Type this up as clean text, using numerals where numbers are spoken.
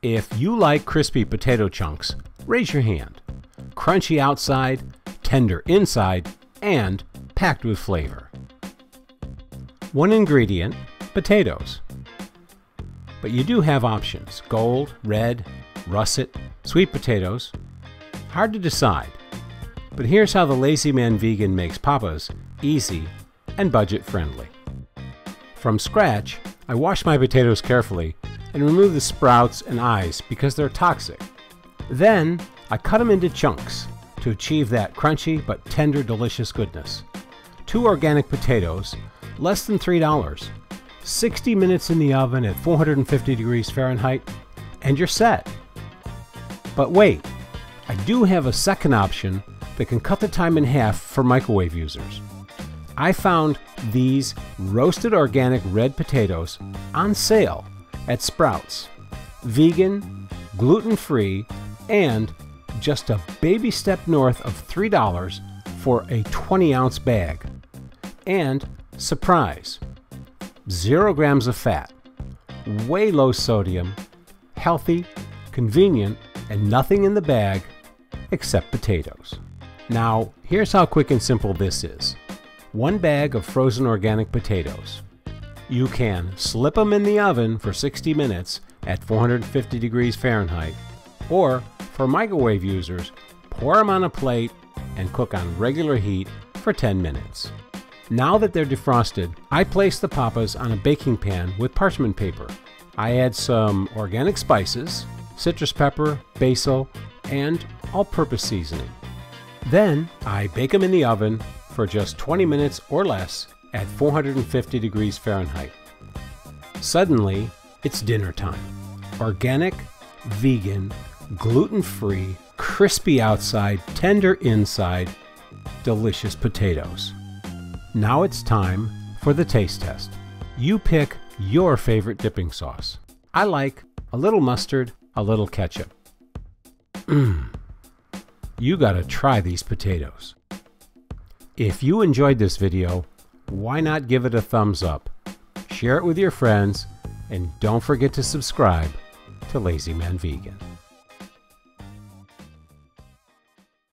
If you like crispy potato chunks, raise your hand. Crunchy outside, tender inside, and packed with flavor. One ingredient, potatoes. But you do have options: gold, red, russet, sweet potatoes. Hard to decide. But here's how the Lazy Man Vegan makes Papas easy and budget friendly. From scratch, I wash my potatoes carefully and remove the sprouts and eyes because they're toxic. Then I cut them into chunks to achieve that crunchy but tender, delicious goodness. 2 organic potatoes, less than $3. 60 minutes in the oven at 450 degrees Fahrenheit, and you're set. But wait, I do have a second option that can cut the time in half for microwave users. I found these roasted organic red potatoes on sale at Sprouts. Vegan, gluten-free, and just a baby step north of $3 for a 20-ounce bag. And surprise, 0 grams of fat, way low sodium, healthy, convenient, and nothing in the bag except potatoes. Now, here's how quick and simple this is. 1 bag of frozen organic potatoes. You can slip them in the oven for 60 minutes at 450 degrees Fahrenheit, or for microwave users, pour them on a plate and cook on regular heat for 10 minutes. Now that they're defrosted, I place the Papas on a baking pan with parchment paper. I add some organic spices, citrus pepper, basil, and all-purpose seasoning. Then I bake them in the oven for just 20 minutes or less at 450 degrees Fahrenheit. Suddenly, it's dinner time. Organic, vegan, gluten-free, crispy outside, tender inside, delicious potatoes. Now it's time for the taste test. You pick your favorite dipping sauce. I like a little mustard, a little ketchup. You gotta try these potatoes. If you enjoyed this video, why not give it a thumbs up, share it with your friends, and don't forget to subscribe to Lazy Man Vegan.